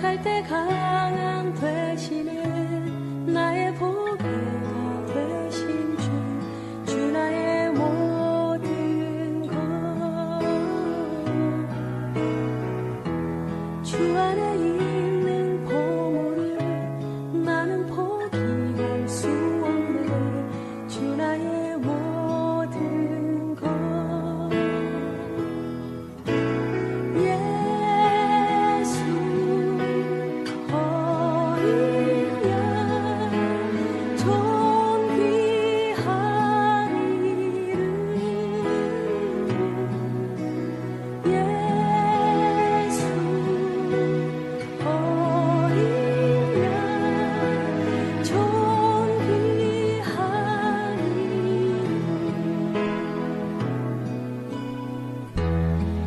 약할 때 강함 되시는 나의 보배가 되신 주 나의 모든 것. 주 안에 있는 보물을 나는 포기할 수 없네. 주 나의 모든 것.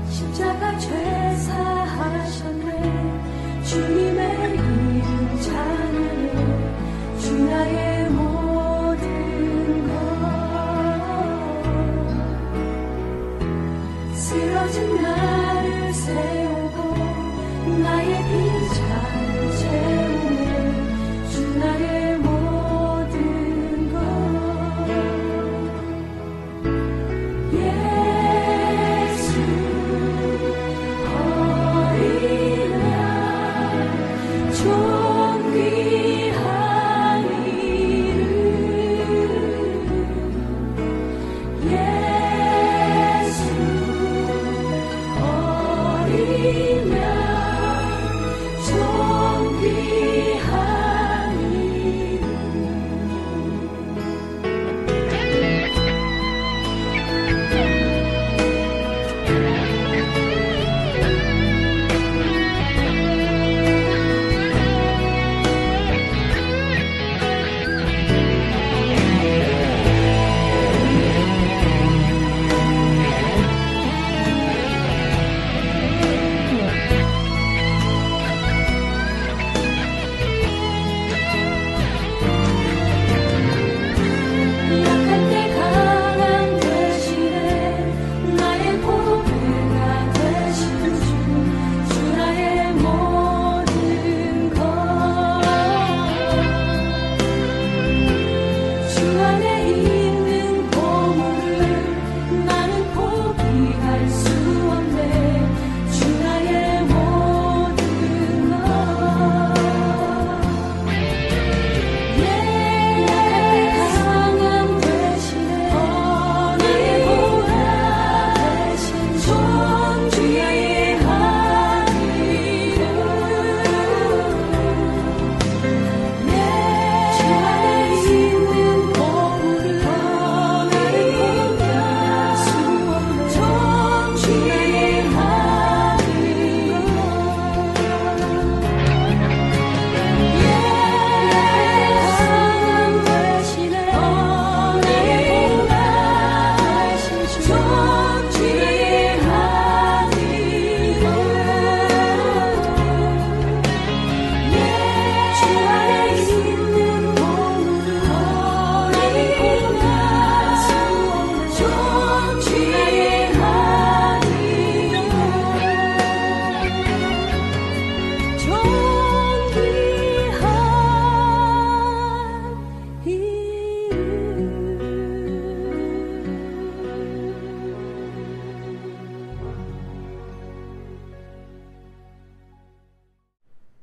십자가 죄사하셨네. 주님의 이름 찬양해. 주 나의 모든 것. 쓰러진 나를 세우고 나의 빈잔을 채우네. 주 나의 모든 것.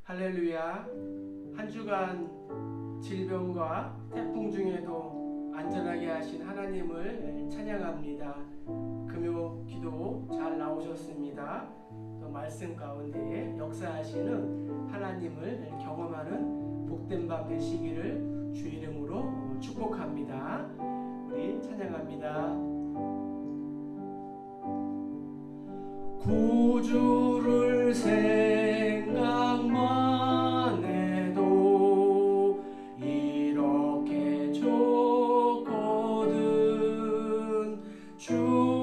할렐루야. 한 주간 질병과 태풍 중에도 안전하게 하신 하나님을 찬양합니다. 금요 기도 잘 나오셨습니다. 또 말씀 가운데 역사하시는 하나님을 경험하는 복된 밤 되시기를 주 이름으로 축복합니다. 우리 찬양합니다. 구주를 생각만 해도 이렇게 좋거든. 주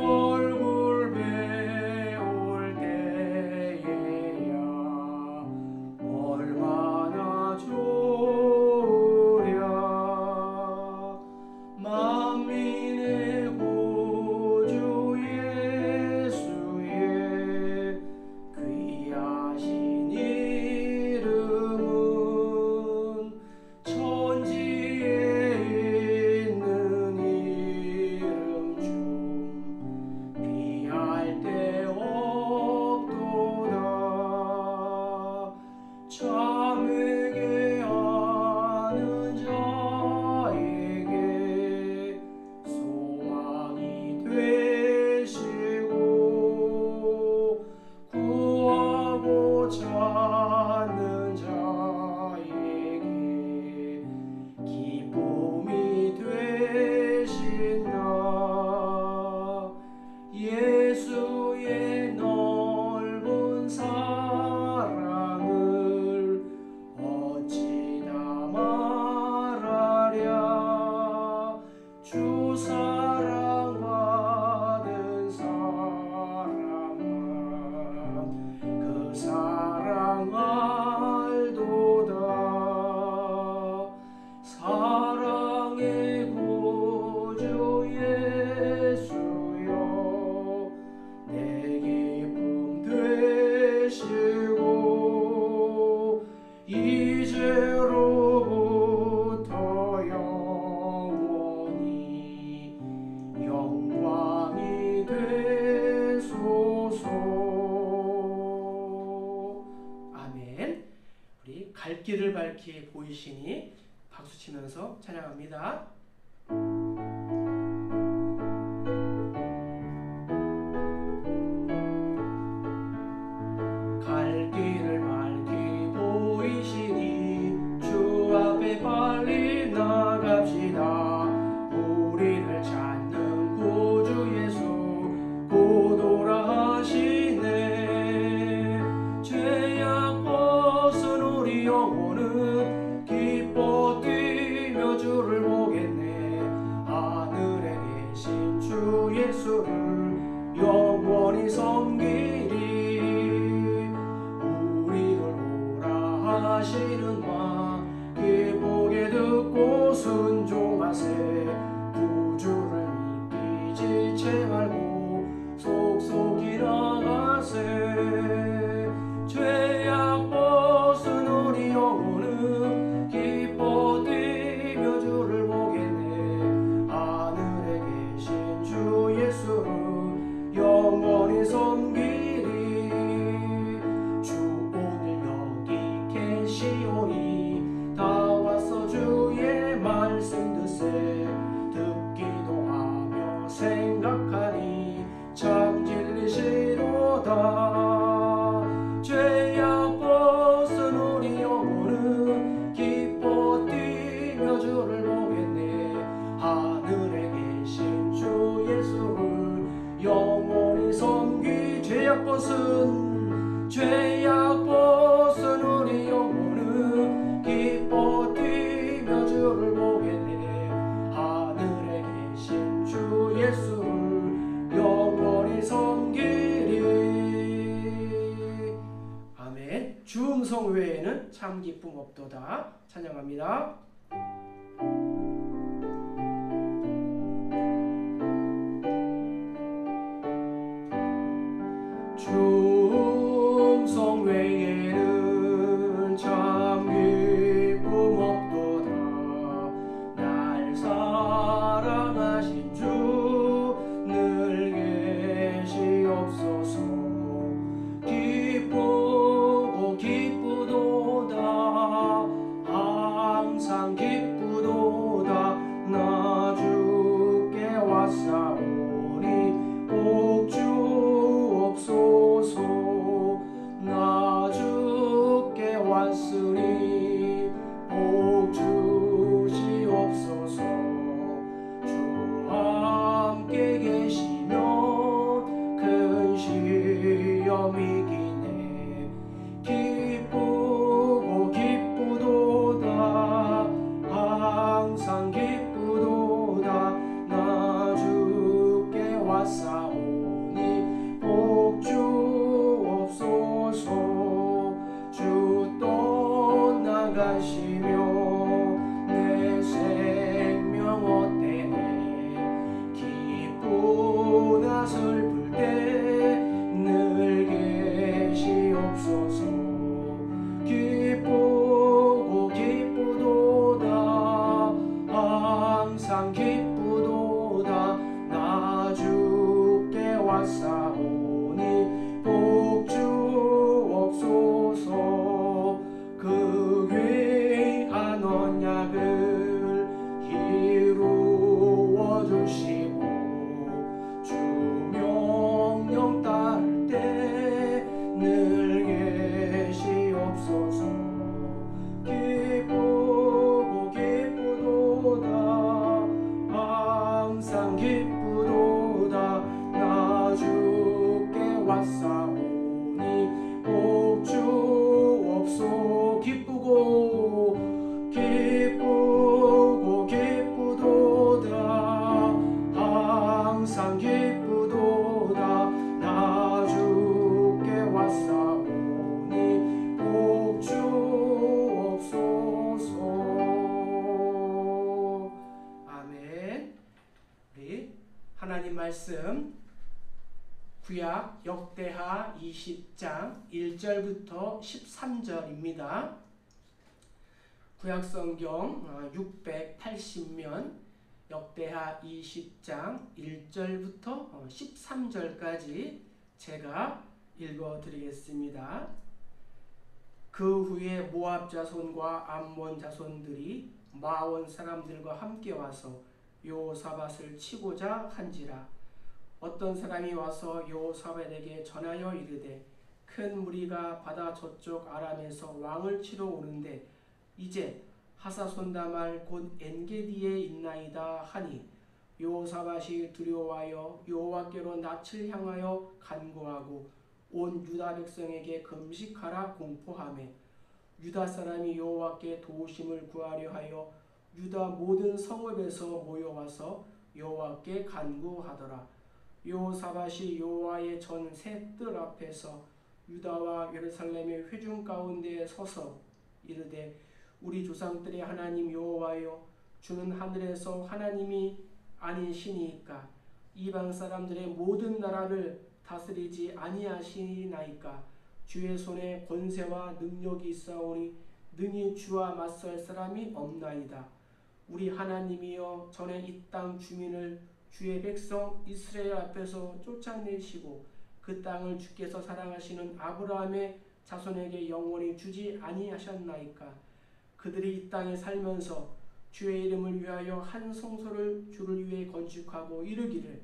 얼굴 배울 때에야 얼마나 좋으랴. 만민의 구주 예수의 귀한 갈 길을 밝히 보이시니 박수 치면서 찬양합니다. 갈 길을 밝히 보이시니 주 앞에 빨리 나갑시다. 우리를 찾는 구주 예수 곧 오라 하시네. 죄악 벗은 우리 영혼은 기뻐 뛰며 주를 보겠네. 하늘에 계신 주 예수를 영원히 섬기리. 우리를 오라 하시는 말 기쁘게 듣고 순종하세. 구주를 믿기 지체 말고 속속히 나가세. 죄악 벗은 우리 영혼은 기뻐 뛰며 주를 보겠네. 하늘에 계신 주 예수를 영원히 섬기리. 주 오늘 여기 계시오니 다 와서 주의 말씀 듣세. 듣기도 하며 생각하니 참 진리시로다. 죄악 벗은 우리 영혼은 기뻐 뛰며 주를 보겠네. 하늘에 계신 주 예수를 영원히 섬기. 죄악 벗은 우리 영혼은 기뻐 뛰며 주를 보겠네. 하늘에 계신 주 예수를 영원히 섬기리. 아멘. 주 음성 외에는 참 기쁨 없도다. 찬양합니다. 주 음성 외에는 참 기쁨 없도다. 날 사랑하신 주 늘 계시옵소서. 기쁘고 기쁘도다. 항상 기쁘도다. 나 주께 왔사오니 복 주옵소서. 나 주께 왔으니 복 주시옵소서. 주 함께 계시면 큰 시험이 기네. 기쁘고 기쁘도다. 항상 기쁘도다. 나 주께 왔사오니 복 주옵소서. 주 떠나가시며 내 생명 어때네. 기쁘나 슬플 때 늘 계시옵소서. 기쁘고 기쁘도다. 항상 기쁘도다. 나 주께 왔사오니 복 주옵소서. 그 귀한 언약을 이루어 주시고 주 명령 따를 때 늘 계시옵소서. 기쁘고 기쁘도다. 항상 기쁘도다. 나 주께 왔사오니 복 주옵소서. 기쁘고 기쁘도다. 항상 기쁘도다. 나 주께 왔사오니 복 주옵소서. 아멘. 우리 하나님 말씀 구약 역대하 20장 1절부터 13절입니다. 구약성경 680면 역대하 20장 1절부터 13절까지 제가 읽어드리겠습니다. 그 후에 모압 자손과 암몬 자손들이 마온 사람들과 함께 와서 여호사밧을 치고자 한지라. 어떤 사람이 와서 여호사밧에게 전하여 이르되 큰 무리가 바다 저쪽 아람에서 왕을 치러 오는데 이제 하사손다말 곧 엔게디에 있나이다 하니 여호사밧이 두려워하여 여호와께로 낯을 향하여 간구하고 온 유다 백성에게 금식하라 공포하매 유다 사람이 여호와께 도우심을 구하려 하여 유다 모든 성읍에서 모여와서 여호와께 간구하더라. 여호사밧이 여호와의 전 새 뜰 앞에서 유다와 예루살렘의 회중 가운데에 서서 이르되 우리 조상들의 하나님 여호와여, 주는 하늘에서 하나님이 아니시니까 이방 사람들의 모든 나라를 다스리지 아니하시나이까. 주의 손에 권세와 능력이 있사오니 능히 주와 맞설 사람이 없나이다. 우리 하나님이여, 전에 이 땅 주민을 주의 백성 이스라엘 앞에서 쫓아내시고 그 땅을 주께서 사랑하시는 아브라함의 자손에게 영원히 주지 아니하셨나이까. 그들이 이 땅에 살면서 주의 이름을 위하여 한 성소를 주를 위해 건축하고 이르기를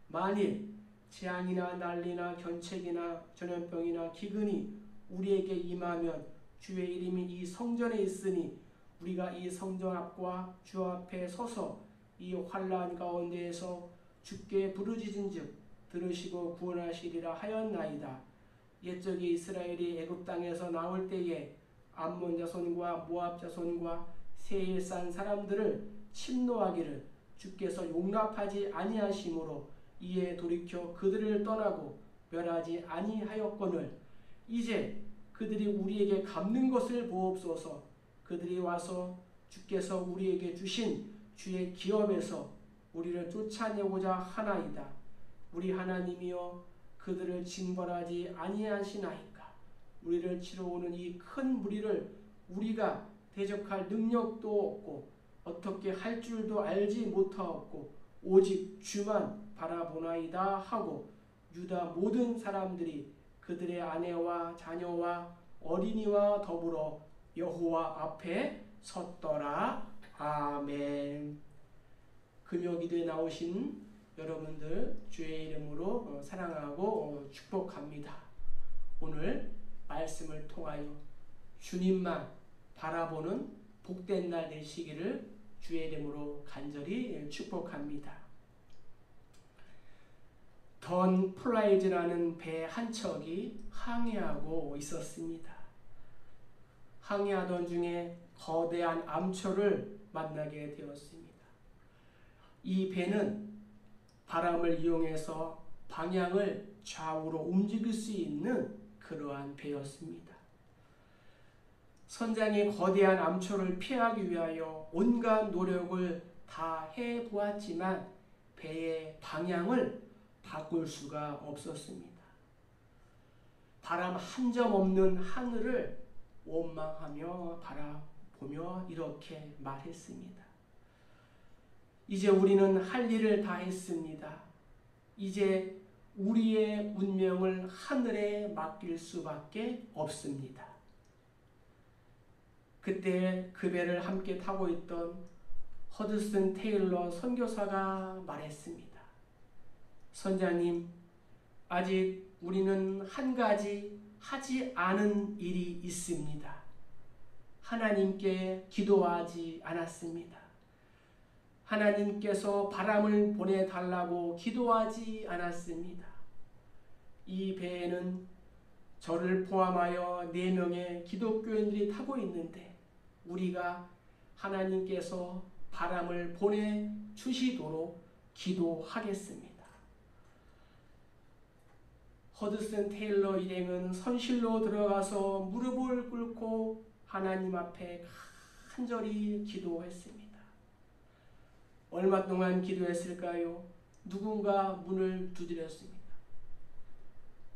만일 재앙이나 난리나 견책이나 전염병이나 기근이 우리에게 임하면 주의 이름이 이 성전에 있으니 우리가 이 성전 앞과 주 앞에 서서 이 환난 가운데에서 주께 부르짖은즉 들으시고 구원하시리라 하였나이다. 옛적에 이스라엘이 애굽 땅에서 나올 때에 암몬 자손과 모압 자손과 세일 산 사람들을 침노하기를 주께서 용납하지 아니하심으로 이에 돌이켜 그들을 떠나고 멸하지 아니하였거늘 이제 그들이 우리에게 갚는 것을 보옵소서. 그들이 와서 주께서 우리에게 주신 주의 기업에서 우리를 쫓아내고자 하나이다. 우리 하나님이여, 그들을 징벌하지 아니하시나이까. 우리를 치러 오는 이 큰 무리를 우리가 대적할 능력도 없고 어떻게 할 줄도 알지 못하옵고 오직 주만 바라보나이다 하고 유다 모든 사람들이 그들의 아내와 자녀와 어린이와 더불어 여호와 앞에 섰더라. 아멘. 금요기도에 나오신 여러분들 주의 이름으로 사랑하고 축복합니다. 오늘 말씀을 통하여 주님만 바라보는 복된 날 되시기를 주의 이름으로 간절히 축복합니다. 던 플라이즈라는 배 한 척이 항해하고 있었습니다. 항해하던 중에 거대한 암초를 만나게 되었습니다. 이 배는 바람을 이용해서 방향을 좌우로 움직일 수 있는 그러한 배였습니다. 선장이 거대한 암초를 피하기 위하여 온갖 노력을 다 해보았지만 배의 방향을 바꿀 수가 없었습니다. 바람 한 점 없는 하늘을 원망하며 바라보며 이렇게 말했습니다. 이제 우리는 할 일을 다 했습니다. 이제 우리의 운명을 하늘에 맡길 수밖에 없습니다. 그때 그 배를 함께 타고 있던 허드슨 테일러 선교사가 말했습니다. 선장님, 아직 우리는 한 가지 하지 않은 일이 있습니다. 하나님께 기도하지 않았습니다. 하나님께서 바람을 보내달라고 기도하지 않았습니다. 이 배에는 저를 포함하여 4명의 기독교인들이 타고 있는데 우리가 하나님께서 바람을 보내주시도록 기도하겠습니다. 허드슨 테일러 일행은 선실로 들어가서 무릎을 꿇고 하나님 앞에 간절히 기도했습니다. 얼마 동안 기도했을까요? 누군가 문을 두드렸습니다.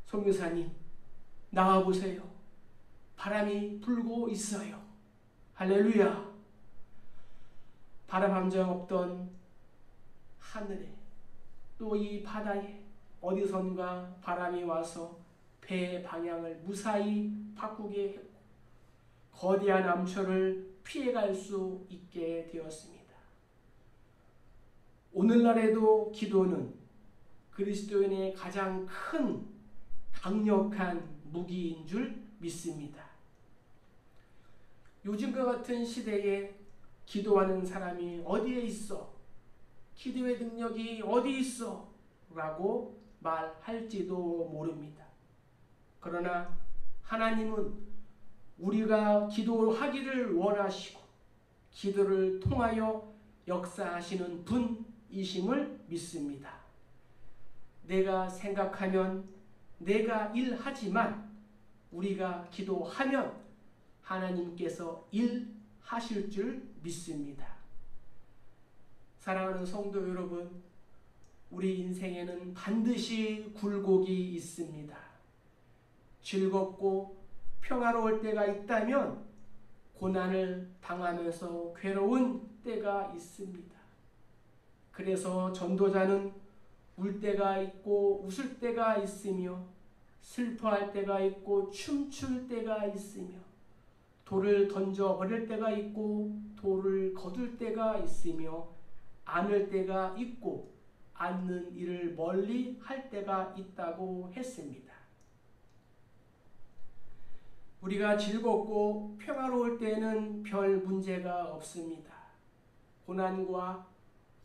선교사님, 나와보세요. 바람이 불고 있어요. 할렐루야. 바람 한 점 없던 하늘에 또 이 바다에 어디선가 바람이 와서 배의 방향을 무사히 바꾸게 했고 거대한 암초를 피해갈 수 있게 되었습니다. 오늘날에도 기도는 그리스도인의 가장 큰 강력한 무기인 줄 믿습니다. 요즘과 같은 시대에 기도하는 사람이 어디에 있어? 기도의 능력이 어디 있어? 라고 말할지도 모릅니다. 그러나 하나님은 우리가 기도하기를 원하시고 기도를 통하여 역사하시는 분이심을 믿습니다. 내가 생각하면 내가 일하지만 우리가 기도하면 하나님께서 일하실 줄 믿습니다. 사랑하는 성도 여러분, 우리 인생에는 반드시 굴곡이 있습니다. 즐겁고 평화로울 때가 있다면 고난을 당하면서 괴로운 때가 있습니다. 그래서 전도자는 울 때가 있고 웃을 때가 있으며 슬퍼할 때가 있고 춤출 때가 있으며 돌을 던져버릴 때가 있고 돌을 거둘 때가 있으며 안을 때가 있고 않는 일을 멀리 할 때가 있다고 했습니다. 우리가 즐겁고 평화로울 때는 별 문제가 없습니다. 고난과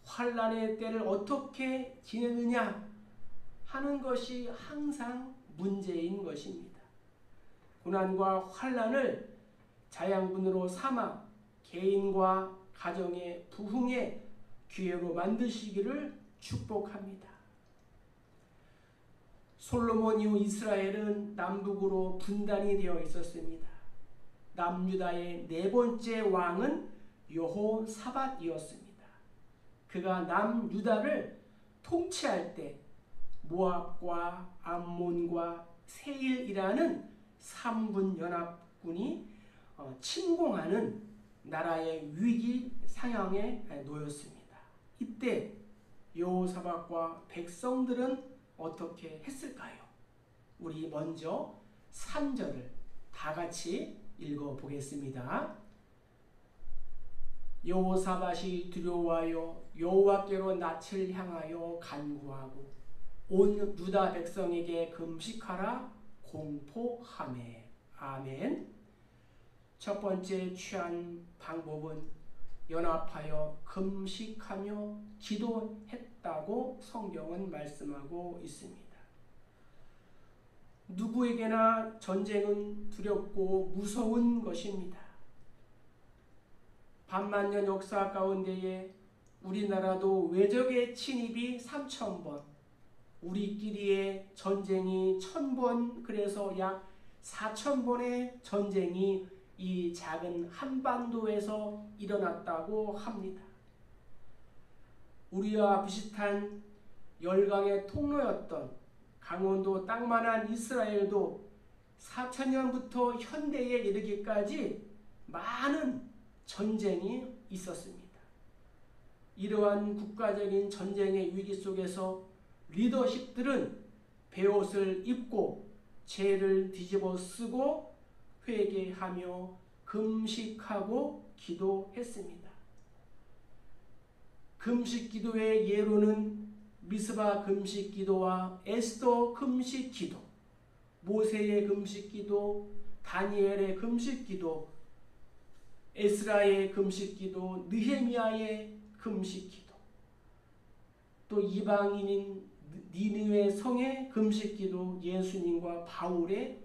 환난의 때를 어떻게 지내느냐 하는 것이 항상 문제인 것입니다. 고난과 환난을 자양분으로 삼아 개인과 가정의 부흥의 기회로 만드시기를 축복합니다. 솔로몬 이후 이스라엘은 남북으로 분단이 되어 있었습니다. 남유다의 네 번째 왕은 여호사밧이었습니다. 그가 남유다를 통치할 때 모압과 암몬과 세일이라는 3군 연합군이 침공하는 나라의 위기 상황에 놓였습니다. 이때 여호사밧과 백성들은 어떻게 했을까요? 우리 먼저 3절을 다 같이 읽어보겠습니다. 여호사밧이 두려워하여 여호와께로 낯을 향하여 간구하고 온 유다 백성에게 금식하라 공포하매. 아멘. 첫 번째 취한 방법은 연합하여 금식하며 기도했다고 성경은 말씀하고 있습니다. 누구에게나 전쟁은 두렵고 무서운 것입니다. 반만년 역사 가운데에 우리나라도 외적의 침입이 3,000번, 우리끼리의 전쟁이 1,000번, 그래서 약 4,000번의 전쟁이 이 작은 한반도에서 일어났다고 합니다. 우리와 비슷한 열강의 통로였던 강원도 땅만한 이스라엘도 4,000년부터 현대에 이르기까지 많은 전쟁이 있었습니다. 이러한 국가적인 전쟁의 위기 속에서 리더십들은 베옷을 입고 죄를 뒤집어 쓰고 회개하며 금식하고 기도했습니다. 금식 기도의 예로는 미스바 금식 기도와 에스더 금식 기도, 모세의 금식 기도, 다니엘의 금식 기도, 에스라의 금식 기도, 느헤미야의 금식 기도, 또 이방인인 니느웨 성의 금식 기도, 예수님과 바울의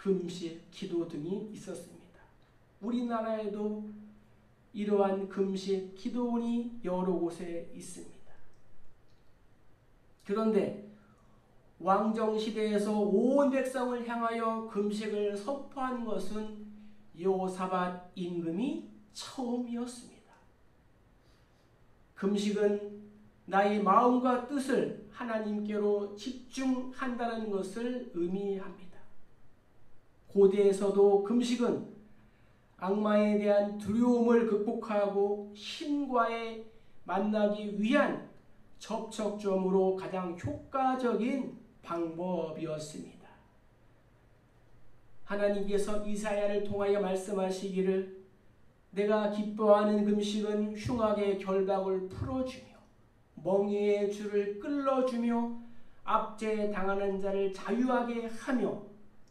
금식 기도 등이 있었습니다. 우리나라에도 이러한 금식 기도원이 여러 곳에 있습니다. 그런데 왕정시대에서 온 백성을 향하여 금식을 선포한 것은 여호사밧 임금이 처음이었습니다. 금식은 나의 마음과 뜻을 하나님께로 집중한다는 것을 의미합니다. 고대에서도 금식은 악마에 대한 두려움을 극복하고 신과의 만나기 위한 접촉점으로 가장 효과적인 방법이었습니다. 하나님께서 이사야를 통하여 말씀하시기를 내가 기뻐하는 금식은 흉악의 결박을 풀어주며 멍에의 줄을 끌어주며 압제에 당하는 자를 자유하게 하며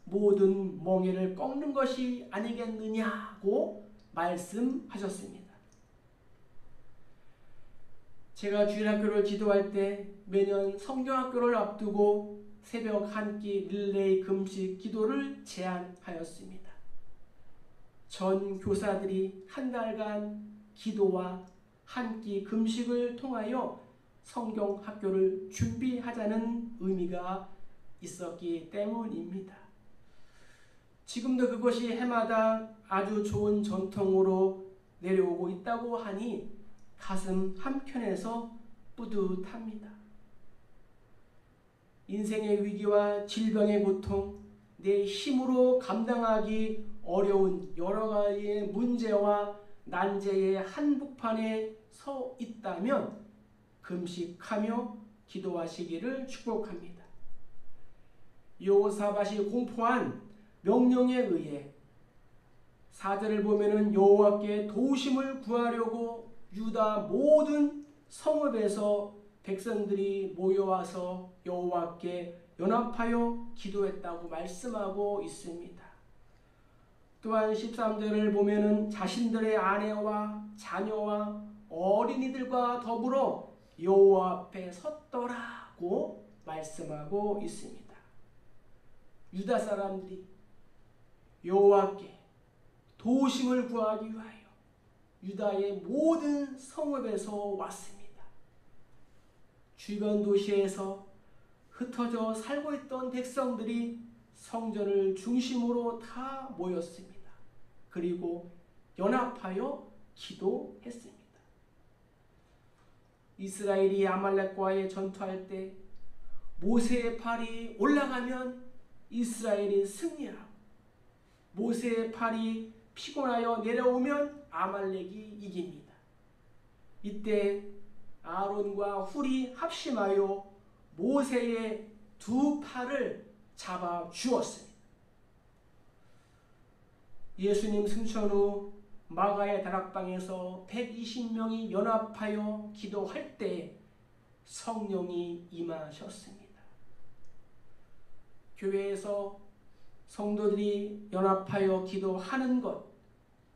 모든 멍에를 꺾는 것이 아니겠느냐고 말씀하셨습니다. 제가 주일학교를 지도할 때 매년 성경학교를 앞두고 새벽 한 끼 릴레이 금식 기도를 제안하였습니다. 전 교사들이 한 달간 기도와 한 끼 금식을 통하여 성경학교를 준비하자는 의미가 있었기 때문입니다. 지금도 그것이 해마다 아주 좋은 전통으로 내려오고 있다고 하니 가슴 한켠에서 뿌듯합니다. 인생의 위기와 질병의 고통, 내 힘으로 감당하기 어려운 여러 가지의 문제와 난제의 한복판에 서 있다면 금식하며 기도하시기를 축복합니다. 여호사밧이 공포한 명령에 의해 사절을 보면은 여호와께 도우심을 구하려고 유다 모든 성읍에서 백성들이 모여와서 여호와께 연합하여 기도했다고 말씀하고 있습니다. 또한 13절을 보면은 자신들의 아내와 자녀와 어린이들과 더불어 여호와 앞에 섰더라고 말씀하고 있습니다. 유다 사람들이 여호와께 도우심을 구하기 위하여 유다의 모든 성읍에서 왔습니다. 주변 도시에서 흩어져 살고 있던 백성들이 성전을 중심으로 다 모였습니다. 그리고 연합하여 기도했습니다. 이스라엘이 아말렉과의 전투할 때 모세의 팔이 올라가면 이스라엘이 승리하고 모세의 팔이 피곤하여 내려오면 아말렉이 이깁니다. 이때 아론과 훌이 합심하여 모세의 두 팔을 잡아 주었습니다. 예수님 승천 후 마가의 다락방에서 120명이 연합하여 기도할 때 성령이 임하셨습니다. 교회에서 성도들이 연합하여 기도하는 것,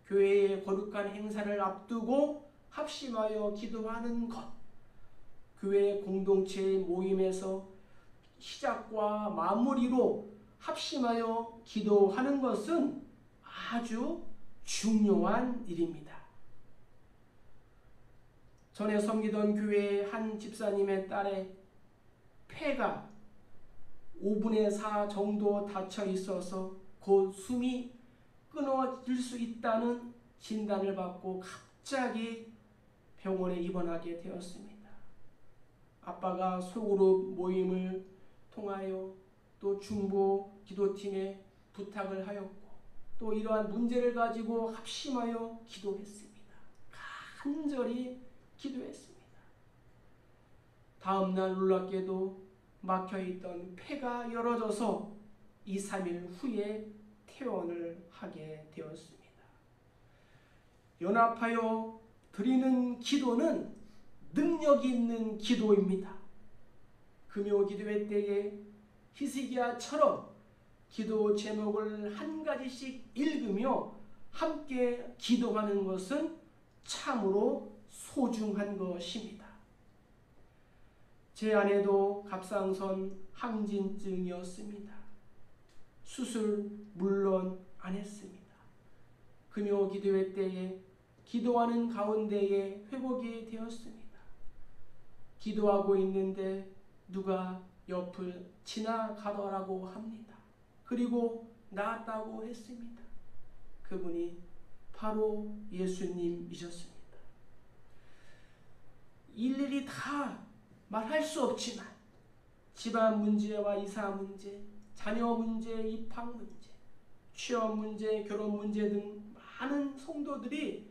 교회의 거룩한 행사를 앞두고 합심하여 기도하는 것, 교회 공동체의 모임에서 시작과 마무리로 합심하여 기도하는 것은 아주 중요한 일입니다. 전에 섬기던 교회의 한 집사님의 딸의 폐가 5분의 4 정도 닫혀 있어서 곧 숨이 끊어질 수 있다는 진단을 받고 갑자기 병원에 입원하게 되었습니다. 아빠가 소그룹 모임을 통하여 또 중보 기도팀에 부탁을 하였고 또 이러한 문제를 가지고 합심하여 기도했습니다. 간절히 기도했습니다. 다음 날 놀랍게도 막혀있던 폐가 열어져서 2, 3일 후에 퇴원을 하게 되었습니다. 연합하여 드리는 기도는 능력이 있는 기도입니다. 금요 기도회 때에 히스기야처럼 기도 제목을 한 가지씩 읽으며 함께 기도하는 것은 참으로 소중한 것입니다. 제 아내도 갑상선 항진증이었습니다. 수술 물론 안 했습니다. 금요 기도회 때에 기도하는 가운데에 회복이 되었습니다. 기도하고 있는데 누가 옆을 지나가더라고 합니다. 그리고 나았다고 했습니다. 그분이 바로 예수님이셨습니다. 일일이 다 말할 수 없지만 집안 문제와 이사 문제, 자녀 문제, 입학 문제, 취업 문제, 결혼 문제 등 많은 성도들이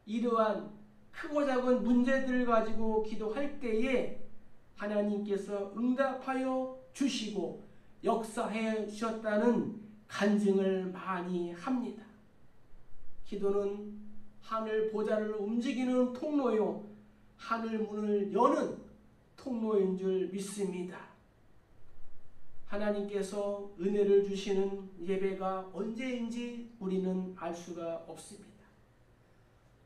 이러한 크고 작은 문제들을 가지고 기도할 때에 하나님께서 응답하여 주시고 역사해 주셨다는 간증을 많이 합니다. 기도는 하늘 보좌를 움직이는 통로요, 하늘 문을 여는 통로인 줄 믿습니다. 하나님께서 은혜를 주시는 예배가 언제인지 우리는 알 수가 없습니다.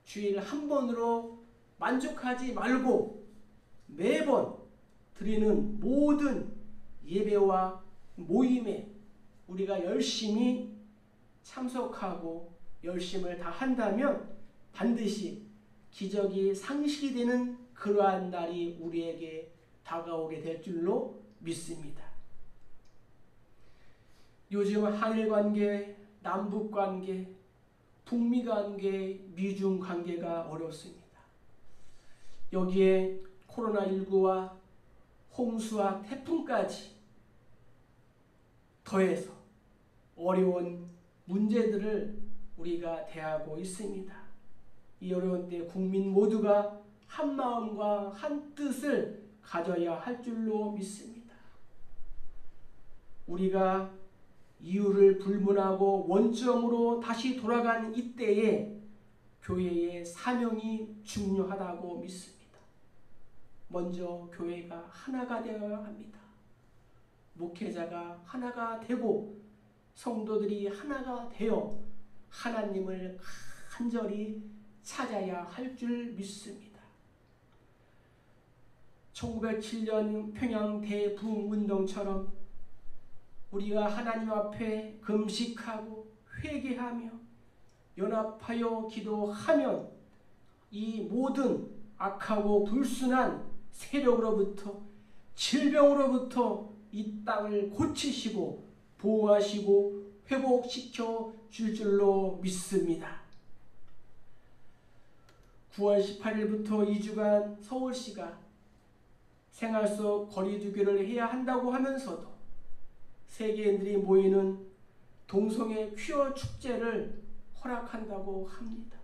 주일 한 번으로 만족하지 말고 매번 드리는 모든 예배와 모임에 우리가 열심히 참석하고 열심을 다한다면 반드시 기적이 상식이 되는 그러한 날이 우리에게 다가오게 될 줄로 믿습니다. 요즘 한일관계, 남북관계, 북미관계, 미중관계가 어렵습니다. 여기에 코로나19와 홍수와 태풍까지 더해서 어려운 문제들을 우리가 대하고 있습니다. 이 어려운 때 국민 모두가 한 마음과 한 뜻을 가져야 할 줄로 믿습니다. 우리가 이유를 불문하고 원점으로 다시 돌아간 이때에 교회의 사명이 중요하다고 믿습니다. 먼저 교회가 하나가 되어야 합니다. 목회자가 하나가 되고 성도들이 하나가 되어 하나님을 간절히 찾아야 할 줄 믿습니다. 1907년 평양 대부흥운동처럼 우리가 하나님 앞에 금식하고 회개하며 연합하여 기도하면 이 모든 악하고 불순한 세력으로부터 질병으로부터 이 땅을 고치시고 보호하시고 회복시켜 줄 줄로 믿습니다. 9월 18일부터 2주간 서울시가 생활 속 거리두기를 해야 한다고 하면서도 세계인들이 모이는 동성애 퀴어 축제를 허락한다고 합니다.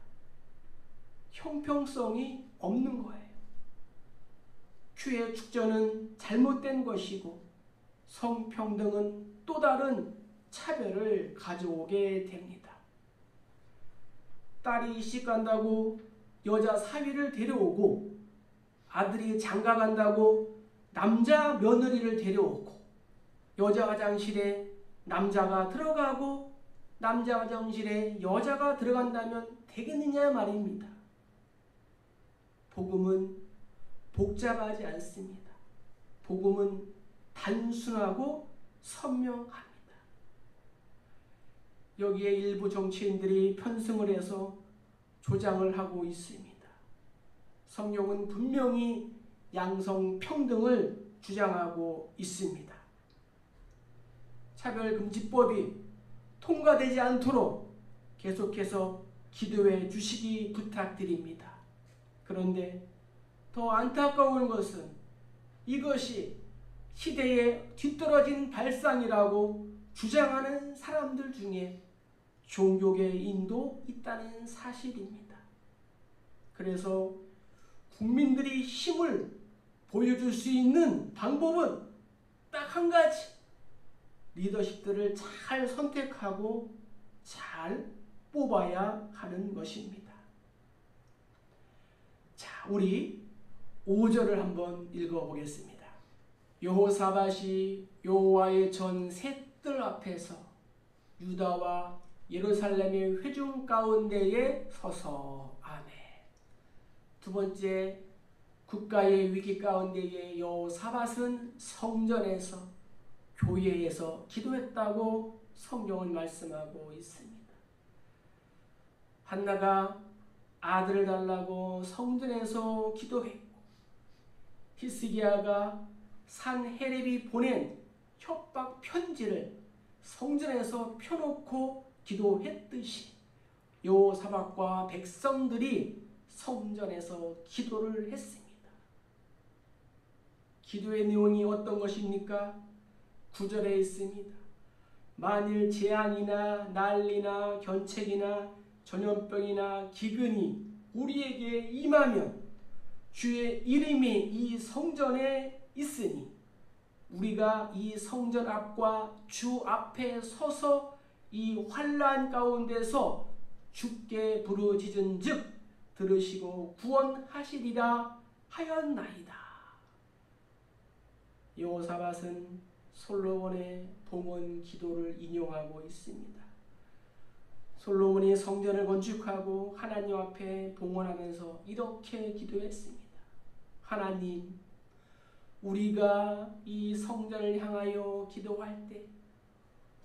형평성이 없는 거예요. 퀴어 축제는 잘못된 것이고 성평등은 또 다른 차별을 가져오게 됩니다. 딸이 시집 간다고 여자 사위를 데려오고 아들이 장가 간다고 남자 며느리를 데려오고 여자 화장실에 남자가 들어가고 남자 화장실에 여자가 들어간다면 되겠느냐 말입니다. 복음은 복잡하지 않습니다. 복음은 단순하고 선명합니다. 여기에 일부 정치인들이 편승을 해서 조장을 하고 있습니다. 성경은 분명히 양성평등을 주장하고 있습니다. 차별금지법이 통과되지 않도록 계속해서 기도해 주시기 부탁드립니다. 그런데 더 안타까운 것은 이것이 시대에 뒤떨어진 발상이라고 주장하는 사람들 중에 종교계인도 있다는 사실입니다. 그래서 국민들이 힘을 보여줄 수 있는 방법은 딱 한 가지, 리더십들을 잘 선택하고 잘 뽑아야 하는 것입니다. 자, 우리 5절을 한번 읽어보겠습니다. 여호사밧이 여호와의 전 셋들 앞에서 유다와 예루살렘의 회중 가운데에 서서 아멘. 두 번째, 국가의 위기 가운데에 여호사밧은 성전에서 교회에서 기도했다고 성경은 말씀하고 있습니다. 한나가 아들을 달라고 성전에서 기도했고 히스기야가 산헤렙이 보낸 협박 편지를 성전에서 펴놓고 기도했듯이 여호사밧과 백성들이 성전에서 기도를 했습니다. 기도의 내용이 어떤 것입니까? 9절에 있습니다. 만일 재앙이나 난리나 견책이나 전염병이나 기근이 우리에게 임하면 주의 이름이 이 성전에 있으니 우리가 이 성전 앞과 주 앞에 서서 이 환난 가운데서 주께 부르짖은즉 들으시고 구원하시리라 하였나이다. 여호사밧은 솔로몬의 봉헌 기도를 인용하고 있습니다. 솔로몬이 성전을 건축하고 하나님 앞에 봉헌하면서 이렇게 기도했습니다. 하나님, 우리가 이 성전을 향하여 기도할 때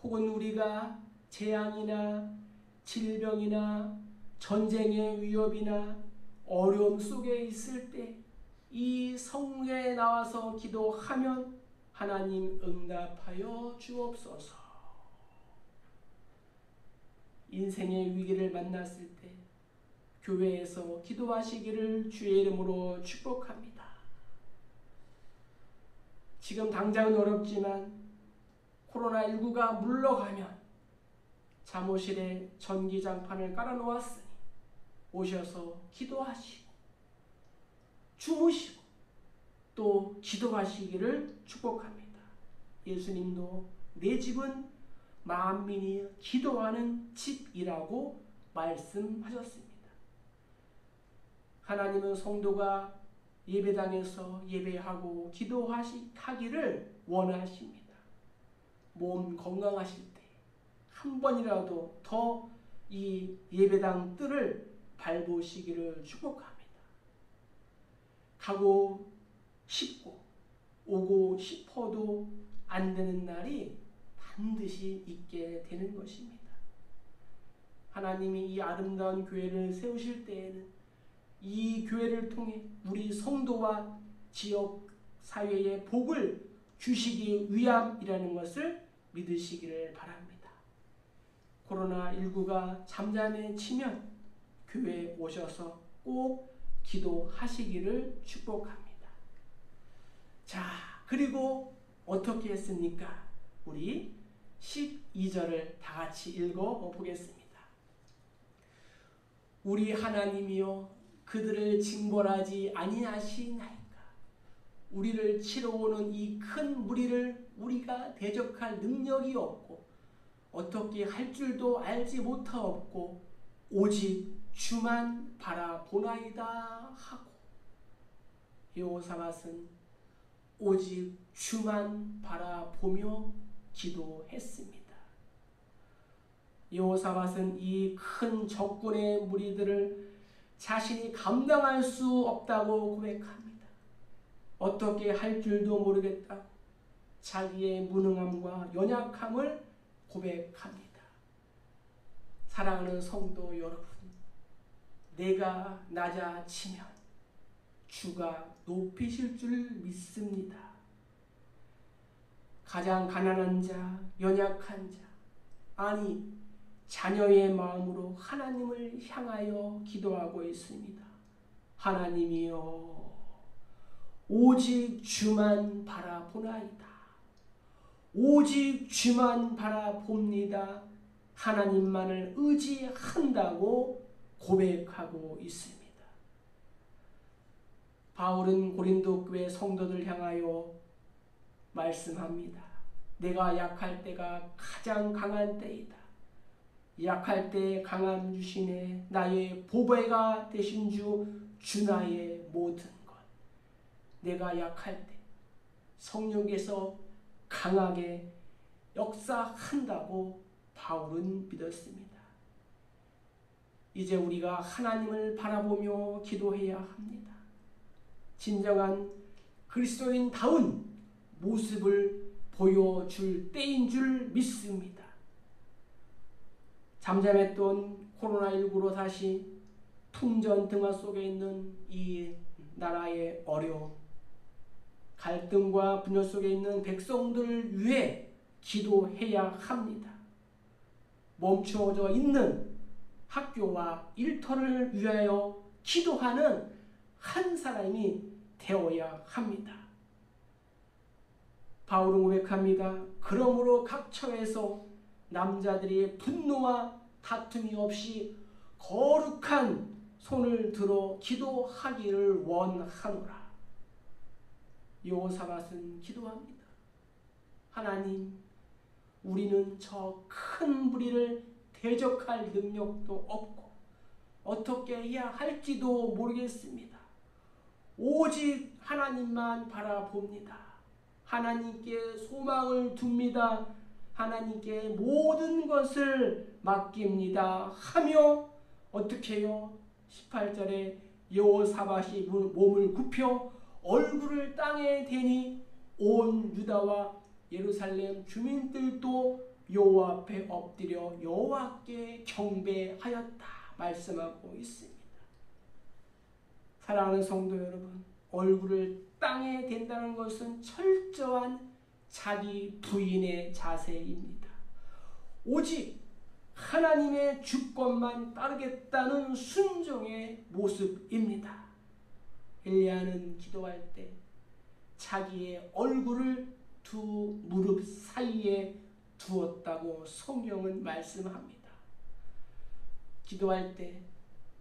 혹은 우리가 재앙이나 질병이나 전쟁의 위협이나 어려움 속에 있을 때 이 성전에 나와서 기도하면 하나님 응답하여 주옵소서. 인생의 위기를 만났을 때 교회에서 기도하시기를 주의 이름으로 축복합니다. 지금 당장은 어렵지만 코로나19가 물러가면 사무실에 전기장판을 깔아놓았으니 오셔서 기도하시고 주무시고 또 기도하시기를 축복합니다. 예수님도 내 집은 만민이 기도하는 집이라고 말씀하셨습니다. 하나님은 성도가 예배당에서 예배하고 기도하기를 원하십니다. 몸 건강하실 때 한 번이라도 더 이 예배당 뜰을 밟으시기를 축복합니다. 가고 싶고 오고 싶어도 안 되는 날이 반드시 있게 되는 것입니다. 하나님이 이 아름다운 교회를 세우실 때에는 이 교회를 통해 우리 성도와 지역 사회에 복을 주시기 위함이라는 것을 믿으시기를 바랍니다. 코로나19가 잠잠해지면 교회에 오셔서 꼭 기도하시기를 축복합니다. 자, 그리고 어떻게 했습니까? 우리 12절을 다 같이 읽어 보겠습니다. 우리 하나님이여 그들을 징벌하지 아니하시나이까. 우리를 치러 오는 이 큰 무리를 우리가 대적할 능력이 없고 어떻게 할 줄도 알지 못하옵고 오직 주만 바라보나이다 하고 여호사밧은 오직 주만 바라보며 기도했습니다. 여호사밧은 이 큰 적군의 무리들을 자신이 감당할 수 없다고 고백합니다. 어떻게 할 줄도 모르겠다고 자기의 무능함과 연약함을 고백합니다. 사랑하는 성도 여러분, 내가 낮아지면 주가 높이실 줄 믿습니다. 가장 가난한 자, 연약한 자, 아니 자녀의 마음으로 하나님을 향하여 기도하고 있습니다. 하나님이여 오직 주만 바라보나이다. 오직 주만 바라봅니다. 하나님만을 의지한다고 고백하고 있습니다. 바울은 고린도 교회 성도들 향하여 말씀합니다. 내가 약할 때가 가장 강한 때이다. 약할 때 강함 주시네. 나의 보배가 되신 주 나의 모든 것. 내가 약할 때 성령께서 강하게 역사한다고 바울은 믿었습니다. 이제 우리가 하나님을 바라보며 기도해야 합니다. 진정한 그리스도인다운 모습을 보여줄 때인 줄 믿습니다. 잠잠했던 코로나19로 다시 풍전등화 속에 있는 이 나라의 어려움, 갈등과 분열 속에 있는 백성들을 위해 기도해야 합니다. 멈추어져 있는 학교와 일터를 위하여 기도하는 한 사람이 되어야 합니다. 바울은 고백합니다. 그러므로 각 처에서 남자들이 분노와 다툼이 없이 거룩한 손을 들어 기도하기를 원하노라. 여호사밧은 기도합니다. 하나님, 우리는 저 큰 무리를 대적할 능력도 없고 어떻게 해야 할지도 모르겠습니다. 오직 하나님만 바라봅니다. 하나님께 소망을 둡니다. 하나님께 모든 것을 맡깁니다. 하며 어떻게 해요? 18절에 여호사밧이 몸을 굽혀 얼굴을 땅에 대니 온 유다와 예루살렘 주민들도 여호와 앞에 엎드려 여호와께 경배하였다 말씀하고 있습니다. 사랑하는 성도 여러분, 얼굴을 땅에 댄다는 것은 철저한 자기 부인의 자세입니다. 오직 하나님의 주권만 따르겠다는 순종의 모습입니다. 엘리야는 기도할 때 자기의 얼굴을 두 무릎 사이에 두었다고 성경은 말씀합니다. 기도할 때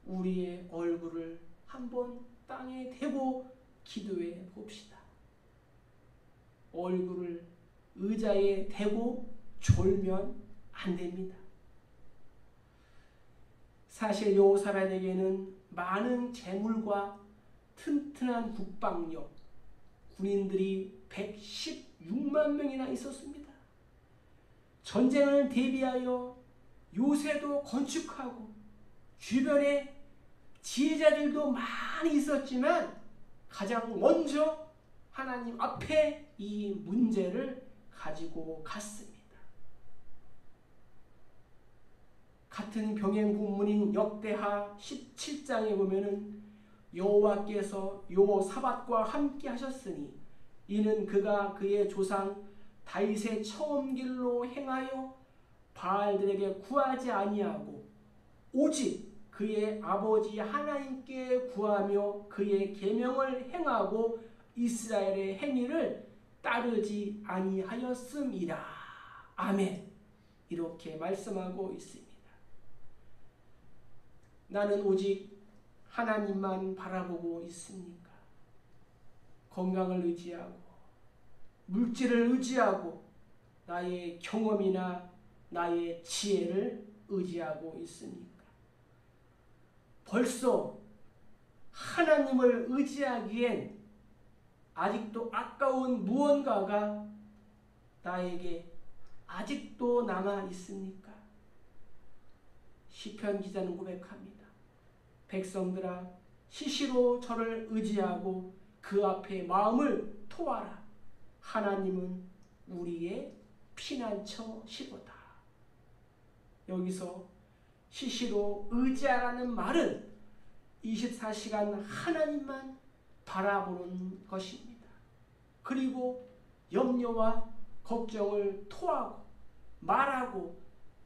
우리의 얼굴을 한번 땅에 대고 기도해 봅시다. 얼굴을 의자에 대고 졸면 안 됩니다. 사실 여호사밧에게는 많은 재물과 튼튼한 국방력, 군인들이 116만 명이나 있었습니다. 전쟁을 대비하여 요새도 건축하고 주변에 지혜자들도 많이 있었지만 가장 먼저 하나님 앞에 이 문제를 가지고 갔습니다. 같은 병행 본문인 역대하 17장에 보면은 여호와께서 여호사밧과 함께 하셨으니 이는 그가 그의 조상 다윗의 처음길로 행하여 바알들에게 구하지 아니하고 오직 그의 아버지 하나님께 구하며 그의 계명을 행하고 이스라엘의 행위를 따르지 아니하였음이라. 아멘. 이렇게 말씀하고 있습니다. 나는 오직 하나님만 바라보고 있습니까? 건강을 의지하고 물질을 의지하고 나의 경험이나 나의 지혜를 의지하고 있습니까? 벌써 하나님을 의지하기엔 아직도 아까운 무언가가 나에게 아직도 남아 있습니까? 시편 기자는 고백합니다. 백성들아 시시로 저를 의지하고 그 앞에 마음을 토하라. 하나님은 우리의 피난처시로다. 여기서 시시로 의지하라는 말은 24시간 하나님만 바라보는 것입니다. 그리고 염려와 걱정을 토하고 말하고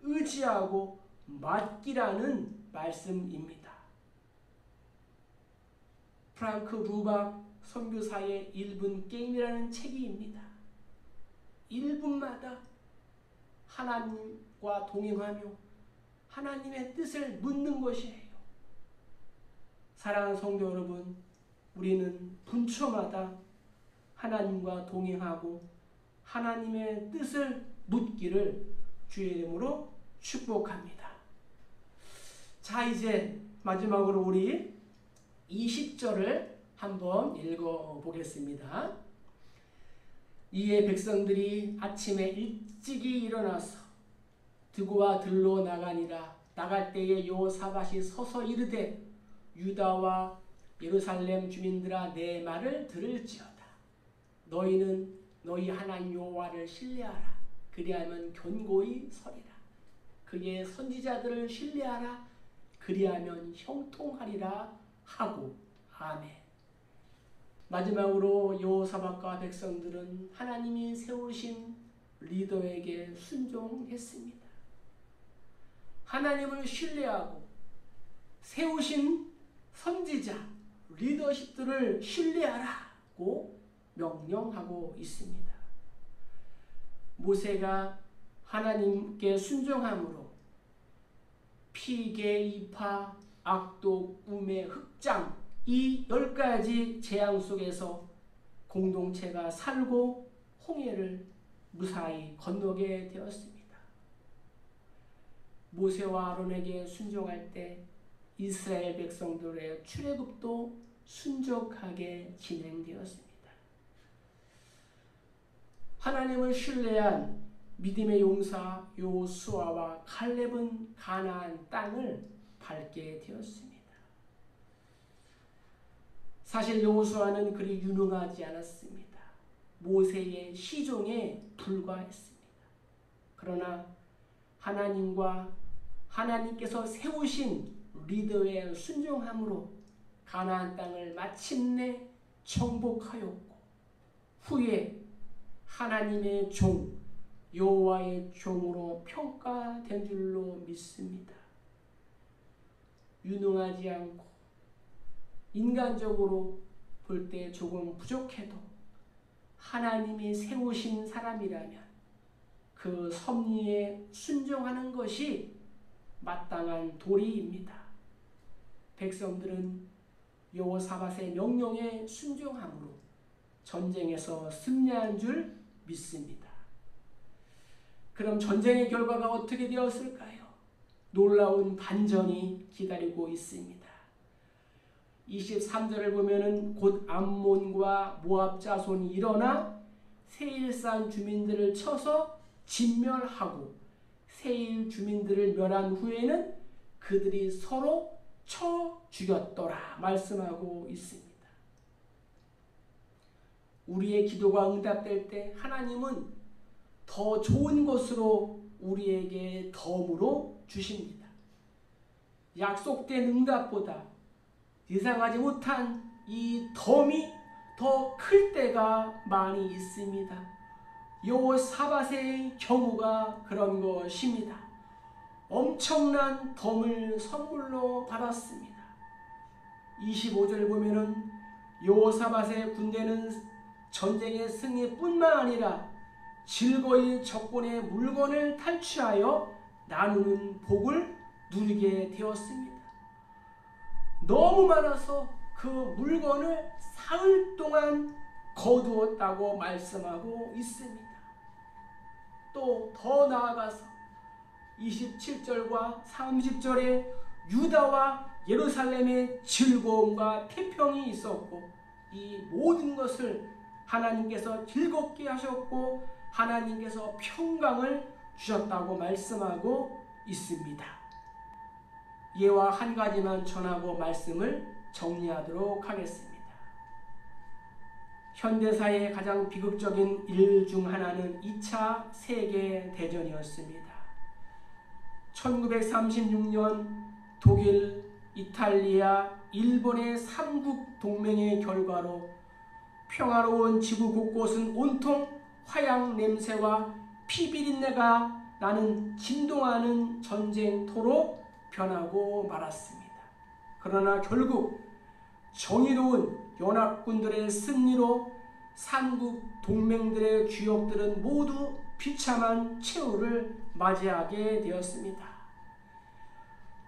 의지하고 맡기라는 말씀입니다. 프랑크 루박 선교사의 1분 게임이라는 책이 있습니다. 1분마다 하나님과 동행하며 하나님의 뜻을 묻는 것이에요. 사랑하는 성도 여러분, 우리는 분초마다 하나님과 동행하고 하나님의 뜻을 묻기를 주의 이름으로 축복합니다. 자, 이제 마지막으로 우리 20절을 한번 읽어보겠습니다. 이에 백성들이 아침에 일찍이 일어나서 드고와 들로 나가니라. 나갈 때에 여호사밧이 서서 이르되 유다와 예루살렘 주민들아 내 말을 들을지어다. 너희는 너희 하나님 여호와를 신뢰하라. 그리하면 견고히 서리라. 그의 선지자들을 신뢰하라. 그리하면 형통하리라 하고. 아멘. 마지막으로 여호사밧과 백성들은 하나님이 세우신 리더에게 순종했습니다. 하나님을 신뢰하고 세우신 선지자, 리더십들을 신뢰하라고 명령하고 있습니다. 모세가 하나님께 순종함으로 피계, 이파, 악독, 우매, 흑장 이 10가지 재앙 속에서 공동체가 살고 홍해를 무사히 건너게 되었습니다. 모세와 아론에게 순종할 때 이스라엘 백성들의 출애굽도 순종하게 진행되었습니다. 하나님을 신뢰한 믿음의 용사 여호수아와 칼렙은 가나안 땅을 밟게 되었습니다. 사실 여호수아는 그리 유능하지 않았습니다. 모세의 시종에 불과했습니다. 그러나 하나님께서 세우신 리더의 순종함으로 가나안 땅을 마침내 정복하였고 후에 하나님의 종 여호와의 종으로 평가된 줄로 믿습니다. 유능하지 않고 인간적으로 볼 때 조금 부족해도 하나님이 세우신 사람이라면 그 섭리에 순종하는 것이 마땅한 도리입니다. 백성들은 여호사밧의 명령에 순종함으로 전쟁에서 승리한 줄 믿습니다. 그럼 전쟁의 결과가 어떻게 되었을까요? 놀라운 반전이 기다리고 있습니다. 23절을 보면은 곧 암몬과 모압 자손이 일어나 세일산 주민들을 쳐서 진멸하고 세일 주민들을 멸한 후에는 그들이 서로 쳐 죽였더라 말씀하고 있습니다. 우리의 기도가 응답될 때 하나님은 더 좋은 것으로 우리에게 덤으로 주십니다. 약속된 응답보다 예상하지 못한 이 덤이 더 클 때가 많이 있습니다. 여호사밧의 경우가 그런 것입니다. 엄청난 덤을 선물로 받았습니다. 25절 보면은 여호사밧의 군대는 전쟁의 승리뿐만 아니라 즐거이 적군의 물건을 탈취하여 나누는 복을 누리게 되었습니다. 너무 많아서 그 물건을 사흘 동안 거두었다고 말씀하고 있습니다. 또 더 나아가서 27절과 30절에 유다와 예루살렘의 즐거움과 태평이 있었고 이 모든 것을 하나님께서 즐겁게 하셨고 하나님께서 평강을 주셨다고 말씀하고 있습니다. 예와 한 가지만 전하고 말씀을 정리하도록 하겠습니다. 현대사의 가장 비극적인 일 중 하나는 2차 세계대전이었습니다. 1936년 독일, 이탈리아, 일본의 삼국 동맹의 결과로 평화로운 지구 곳곳은 온통 화약 냄새와 피비린내가 나는 진동하는 전쟁터로 변하고 말았습니다. 그러나 결국 정의로운 연합군들의 승리로 삼국 동맹들의 주역들은 모두 비참한 최후를 맞이하게 되었습니다.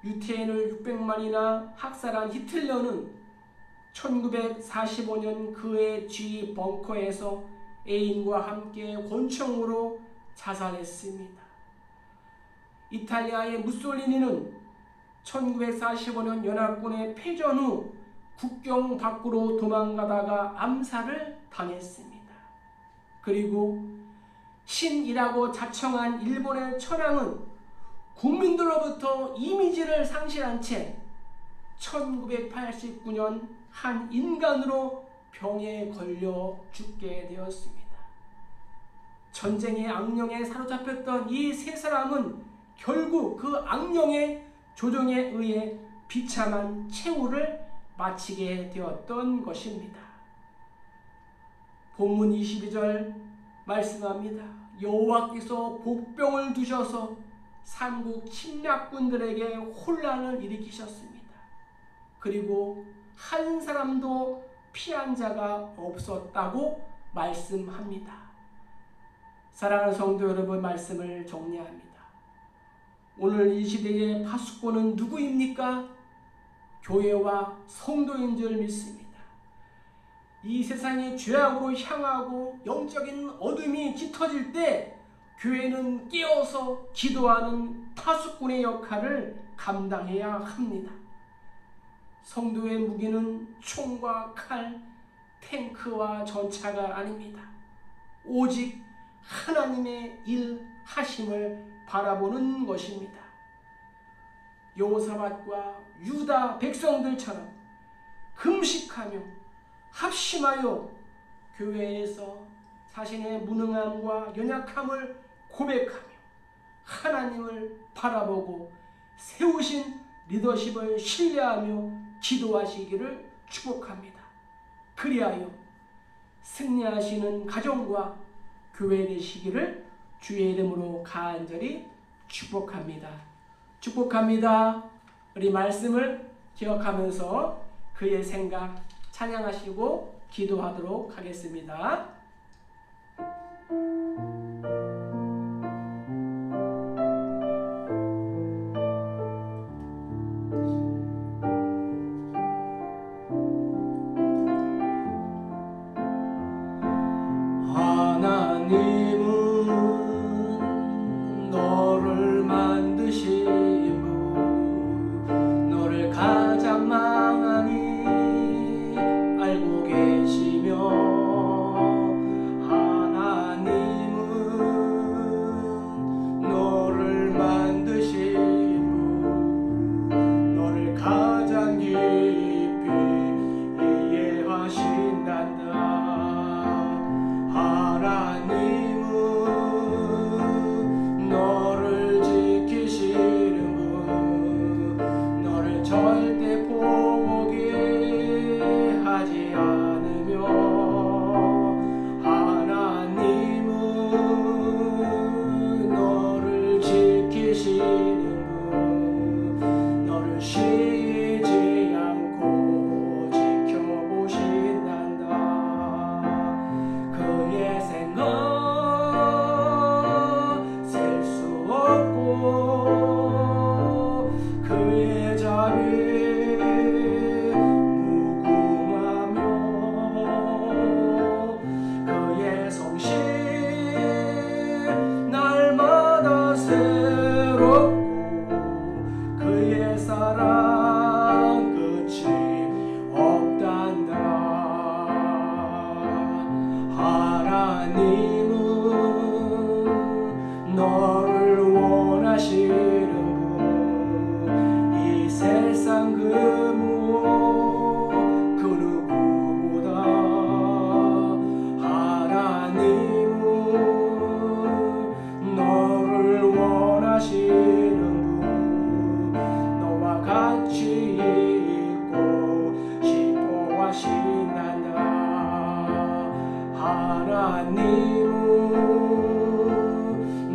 유태인을 600만이나 학살한 히틀러는 1945년 그의 지휘 벙커에서 애인과 함께 권총으로 자살했습니다. 이탈리아의 무솔리니는 1945년 연합군의 패전 후 국경 밖으로 도망가다가 암살을 당했습니다. 그리고 신이라고 자청한 일본의 천황은 국민들로부터 이미지를 상실한 채 1989년 한 인간으로 병에 걸려 죽게 되었습니다. 전쟁의 악령에 사로잡혔던 이 세 사람은 결국 그 악령의 조종에 의해 비참한 최후를 마치게 되었던 것입니다. 본문 22절 말씀합니다. 여호와께서 복병을 두셔서 삼국 침략군들에게 혼란을 일으키셨습니다. 그리고 한 사람도 피한 자가 없었다고 말씀합니다. 사랑하는 성도 여러분, 말씀을 정리합니다. 오늘 이 시대의 파수꾼은 누구입니까? 교회와 성도인 줄 믿습니다. 이 세상이 죄악으로 향하고 영적인 어둠이 짙어질 때 교회는 깨어서 기도하는 파수꾼의 역할을 감당해야 합니다. 성도의 무기는 총과 칼, 탱크와 전차가 아닙니다. 오직 하나님의 일하심을 바라보는 것입니다. 여호사밧과 유다 백성들처럼 금식하며 합심하여 교회에서 자신의 무능함과 연약함을 고백하며 하나님을 바라보고 세우신 리더십을 신뢰하며 기도하시기를 축복합니다. 그리하여 승리하시는 가정과 교회 되시기를 주의 이름으로 간절히 축복합니다. 축복합니다. 우리 말씀을 기억하면서 그의 생각 찬양하시고 기도하도록 하겠습니다. 하나님은 너를 만드시고 너를 가장 망하니 알고 계시며 하나님은 너를 만드시고 너를 가장 깊이 이해하신단다. 하나님은 너를 지키시는 분, 너를 절대 포기하지 않으며 하나님은 너를 지키시는 분, 너를 쉬지 않고 지켜보신단다. 그의 생각 셀 수 없고 그의 자비 무궁하며 그의 성실 날마다 새롭고 그의 사랑 끝이 없단다. 하나님은 너를 원하시는 분, 이 세상 그 무엇 그 누구보다 하나님은 너를 원하시는 분, 너와 같이 있고 싶어 하신단다. 하나님은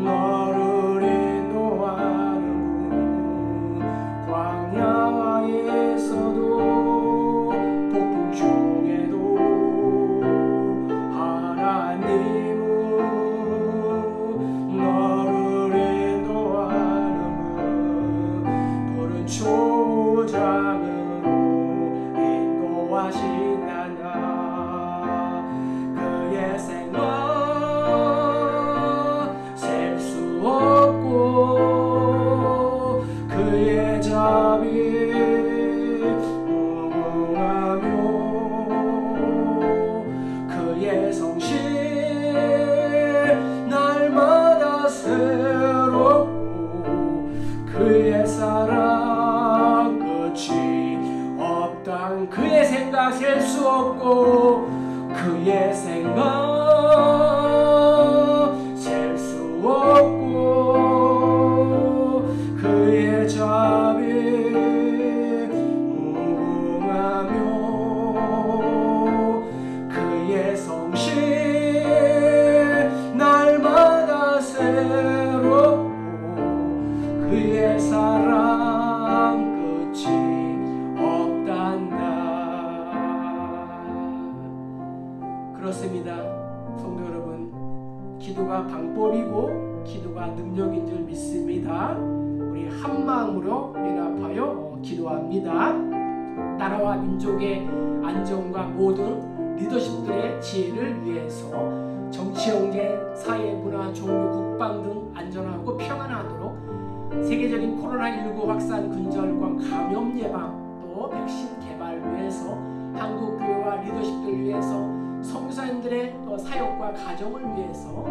너를 인도하는 분, 광야에서도 폭풍 중에도 하나님은 너를 인도하는 분, 푸른 초장으로 인도하신단다. 그의 생각 셀 수 없고 그의 자비 무궁하며 그의 성실 날마다 새롭고 그의 사랑 끝이 없단. 그의 생각 셀 수 없고 그의 생각 셀 수 없고 그의 자비 무궁하며 그의 성실 날마다 새롭고 그의 사랑 끝이 없단다. 그렇습니다. 성도 여러분, 기도가 방법이고 기도가 능력인 줄 믿습니다. 우리 한 마음으로 연합하여 기도합니다. 나라와 민족의 안정과 모든 리더십들의 지혜를 위해서 정치, 경제, 사회, 문화, 종교, 국방 등 안전하고 평안하도록 세계적인 코로나19 확산 근절과 감염 예방 또 백신 개발 위해서 한국교회와 리더십들 위해서 선교사님들의 또 사역과 가정을 위해서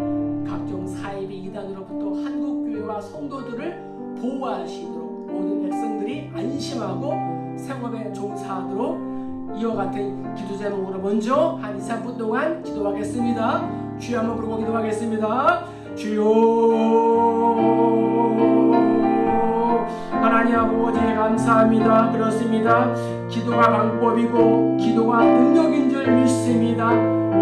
각종 사이비 이단으로부터 한국교회와 성도들을 보호하시도록 모든 백성들이 안심하고 생업에 종사하도록 이와 같은 기도 제목으로 먼저 한 2, 3분 동안 기도하겠습니다. 주여 한번 부르고 기도하겠습니다. 주여 하나님 아버지 감사합니다. 그렇습니다. 기도가 방법이고 기도가 능력인 줄 믿습니다.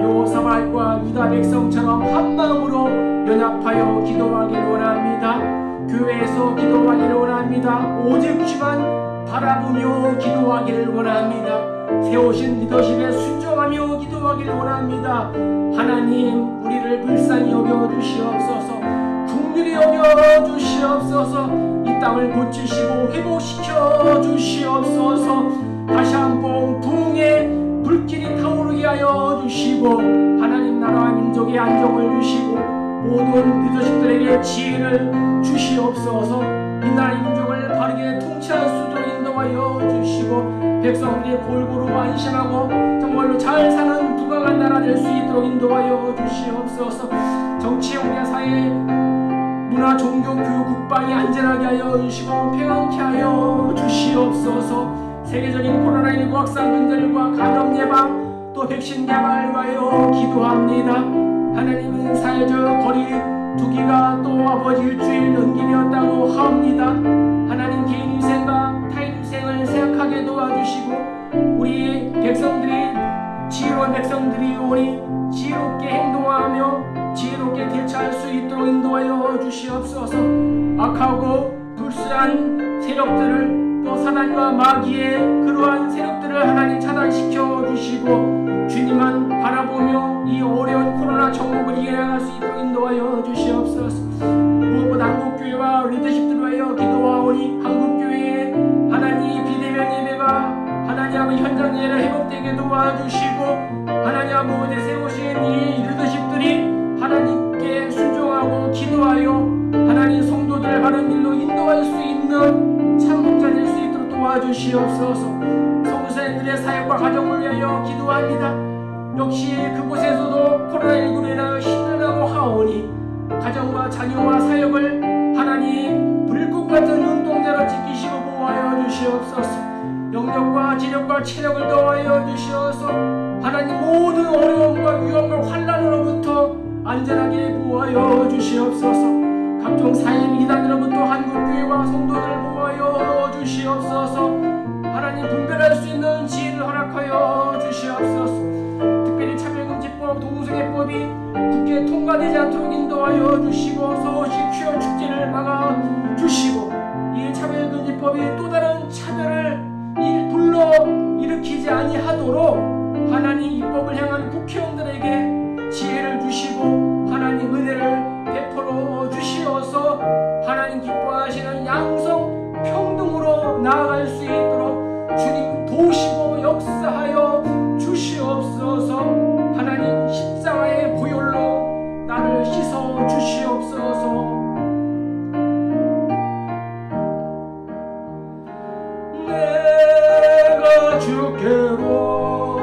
여호사밧과 유다 백성처럼 한마음으로 연합하여 기도하기를 원합니다. 교회에서 기도하기를 원합니다. 오직 주만 바라보며 기도하기를 원합니다. 세우신 리더십에 순종하며 기도하기를 원합니다. 하나님 우리를 불쌍히 여겨주시옵소서. 긍휼히 여겨주시옵소서. 이 땅을 고치시고 회복시켜 주시옵소서. 다시 한번 부흥의 불길이 타오르게 하여 주시고 하나님 나라와 민족의 안정을 주시고 모든 리더십들에게 지혜를 주시옵소서. 이 나라 민족을 바르게 통치할 수 있도록 인도하여 주시고 백성들이 골고루 안심하고 정말로 잘 사는 부강한 나라 될 수 있도록 인도하여 주시옵소서. 정치, 경제, 사회, 문화, 종교, 교육, 국방이 안전하게 하여 주시고 평안케 하여 주시옵소서. 세계적인 코로나19 확산 근절과 감염 예방 또 백신 개발 위하여 기도합니다. 하나님은 사회적 거리 두기가 또 아버지 일주일 연기되었다고 하옵니다. 하나님 개인 인생과 타인 인생을 생각하게 도와주시고 우리 백성들이 지혜로운 백성들이 오니 지혜롭게 행동하며 지혜롭게 대처할 수 있도록 인도하여 주시옵소서. 악하고 불순한 세력들을 또 사단과 마귀의 그러한 세력들을 하나님 차단시켜 주시고 주님만 바라보며 이 어려운 코로나 정국을 이겨나갈 수 있도록 인도하여 주시옵소서. 무엇보다 한국교회와 리더십들을 위하여 기도하오니 한국교회의 하나님 비대면 예배가 하나님 아버지 현장 예배를 회복되게 도와주시고 하나님 아버지 세우신 이 리더십들이 하나님께 순종하고 기도하여 하나님 성도들 바른 길로 인도할 수 있는 참목자 될 수 있도록 도와주시옵소서. 선교사님들의 사역과 가정을 위하여 기도합니다. 역시 그곳에서도 코로나19로 인하여 힘들다고 하오니 가정과 자녀와 사역을 하나님 불꽃 같은 눈동자로 지키시고 보호하여 주시옵소서. 영력과 지력과 체력을 더하여 주시어서 하나님 모든 어려움과 위험과 환난으로부터 안전하게 보호하여 주시옵소서. 각종 사인 이단으로부터 한국교회와 성도들을 보호하여 주시옵소서. 하나님 분별할 수 있는 지혜를 허락하여 주시옵소서. 특별히 차별금지법, 동성애법이 국회에 통과되지 않도록 인도하여 주시고 서울시 퀴어 축제를 막아주시고 이 차별금지법이 또 다른 차별을 불러일으키지 아니하도록 하나님 이 법을 향한 국회의원들에게 지혜를 주시고 하나님 은혜를 베풀어 주시어서 하나님 기뻐하시는 양성 평등으로 나아갈 수 있도록 주님 도우시고 역사하여 주시옵소서. 하나님 십자가의 보혈로 나를 씻어 주시옵소서. 내가 주께로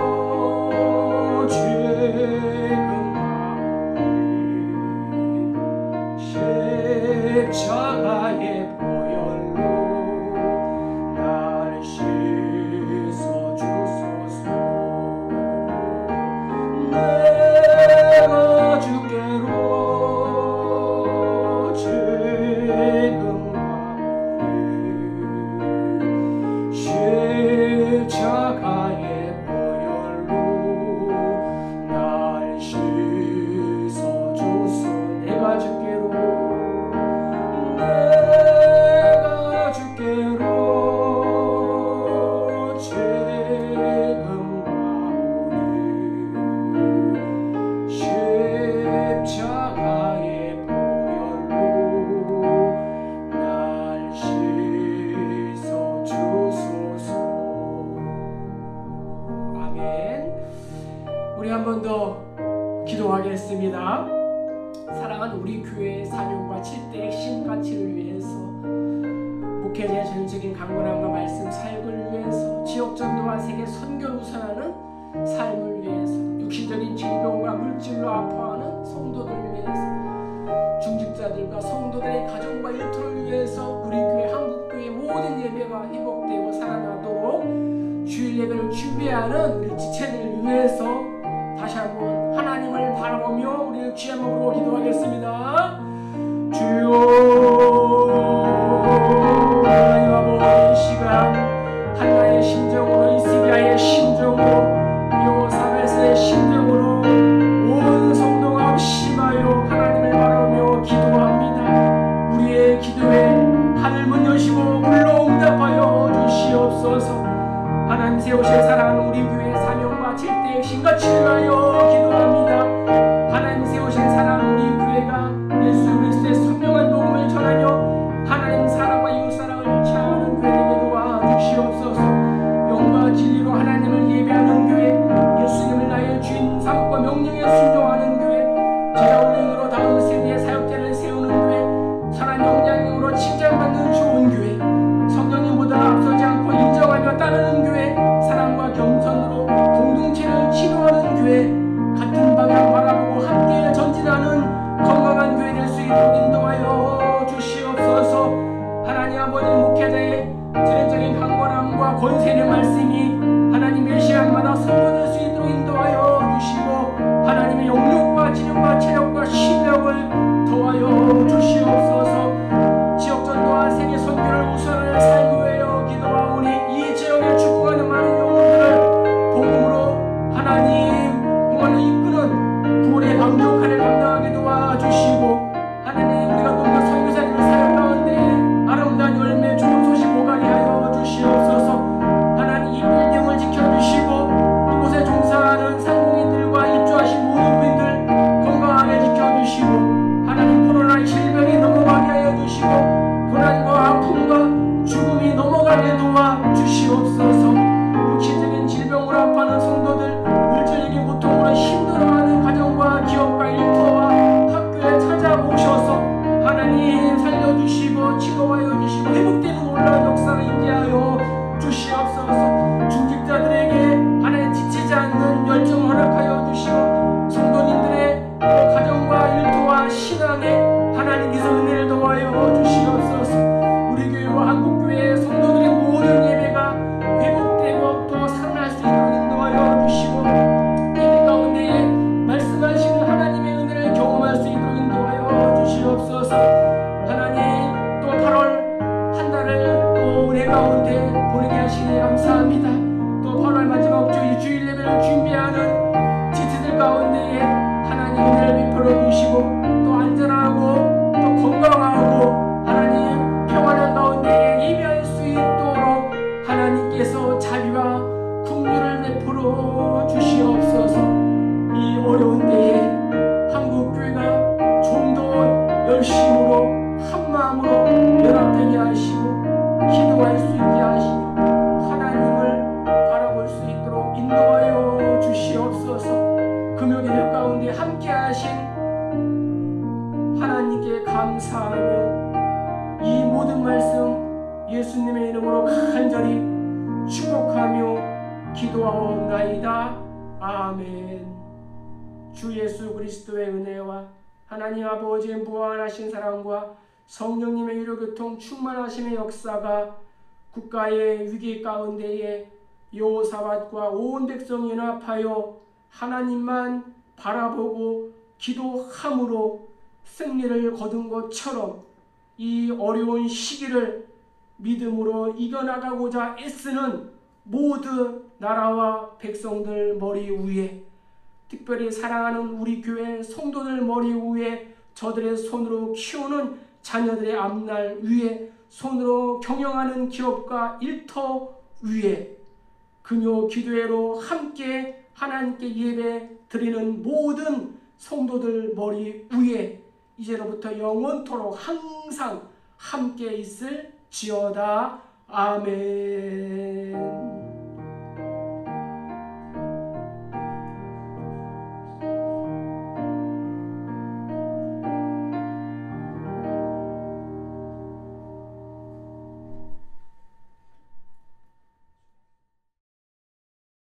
죄금 기도합니다. 사랑하는 우리 교회의 사명과 7대 핵심 가치를 위해서, 목회자의 전적인 강건함과 말씀 사역을 위해서, 지역 전도와 세계 선교를 우선하는 삶을 위해서, 육신적인 질병과 물질로 아파하는 성도들을 위해서, 중직자들과 성도들의 가정과 일터를 위해서, 우리 교회 한국교회 모든 예배가 회복되고 살아나도록 주일 예배를 준비하는 우리 지체들을 위해서 다시 한번 하나님을 바라보며 우리의 귀한 몸으로 기도하겠습니다. 주여, 하나님 아버지, 이 시간 한나의 심정으로, 이스비아의 심정으로, 요사벨스의 심정으로 온 성도가 합심하여 하나님을 바라보며 기도합니다. 우리의 기도에 하늘문 여시고 물로 응답하여 주시옵소서. 하나님 세우신 사랑하는 우리 교회의 사명과 7대 핵심과 치유하여 기도합니다. 하나님 세우신 사랑하는 우리 교회가 예수 그리스도의 선명한 복음을 전하며 하나님 사랑과 이웃사랑을 취하는 교회 되게 도와주시옵소서. 영과 진리로 하나님을 예배하는 교회, 예수님을 나의 주인 삼고 명령에 순종하는 교회, 제자 훈련으로 다음 세대의 사역자를 세우는 교회, 선한 영향력으로 칭찬받는 좋은 교회, 성령님보다 앞서지 않고 인정하며 따르는 교회, 사랑과 겸손으로 공동체를 치료하는 교회, 같은 방향 바라보고 함께 전진하는 건강한 교회 될 수 있도록 인도하여 주시옵소서. 하나님 아버지, 목회자의 전적인 강건함과 권세의 말씀이 하나님 메시아마다 선포될 수 있도록 인도하여 주시고, 하나님의 영육과 지력과 체력과 실력을 더하여 주시옵소서. 지역 전도와 세계 선교를 우선할 삶을 위하여 기도하오니 이 지역에 축복하는 많은 영혼들을 복음으로 하나님 공헌을 이끄는 구원의 방종칼을 감당하게 도와주시고, 하나님 우리가 너무 선교사님을 사역 가운데 아름다운 열매 좋은 소식 오가게 하여 주시옵소서. 하나님 이 빌딩을 지켜주시고 이곳에 종사하는 상공인들과 입주하신 모든 분들 건강하게 지켜주시고, 하나님 코로나 질병이 넘어가게 하여 주시고, 고난과 아픔과 죽음이 넘어가게 도와주시옵소서. 육신적인 질병으로 아파하는 성도들, 물질적인 고통으로 힘들어하는 가정과 기업과 일터와 학교에 찾아오셔서 하나님 살려주시고 치료하여 주시고 회복되는 놀라운 역사를 있게 하여 주시옵소서. 중직자들에게 하나님 지치지 않는 열정을 허락하여 주시고, 성도님들의 가정과 일터와 신앙에 하나님께서 은혜를 더하여 주시옵소서. 우리 교회와 한국교회의 성도들의 모든 예배가 회복되고 또 살아날 수 있도록 인도하여 주시고, 예배 가운데에 말씀하시는 하나님의 은혜를 경험할 수 있도록 인도하여 주시옵소서. 하나님 또 8월 한 달을 또 은혜 가운데 보내게 하시니 감사합니다. 또 8월 마지막 주 이 주일 예배를 준비하는 지체들 가운데에 하나님 은혜를 베풀어 주시고, 또 안전하고 또 건강하고 하나님 평안한 가운데 예배할 수 있도록 하나님께서 자비와 긍휼을 베풀어 주시옵소서. 이 어려운 때에 한국교회가 좀 더 열심으로 한마음으로 연합되게 하시고 기도할 수 있게 하시고 하나님을 바라볼 수 있도록 인도하여 주시옵소서. 금요일 가운데 함께 하신 하나님께 감사하며 이 모든 말씀 예수님의 이름으로 간절히 축복하며 기도하옵나이다. 아멘. 주 예수 그리스도의 은혜와 하나님 아버지의 무한하신 사랑과 성령님의 위로교통 충만하심의 역사가 국가의 위기 가운데에 여호사밧과 온 백성이 연합하여 하나님만 바라보고 기도함으로 승리를 거둔 것처럼 이 어려운 시기를 믿음으로 이겨나가고자 애쓰는 모든 나라와 백성들 머리 위에, 특별히 사랑하는 우리 교회 성도들 머리 위에, 저들의 손으로 키우는 자녀들의 앞날 위에, 손으로 경영하는 기업과 일터 위에, 금요 기도회로 함께 하나님께 예배 드리는 모든 성도들 머리 위에 이제로부터 영원토록 항상 함께 있을지어다. 아멘.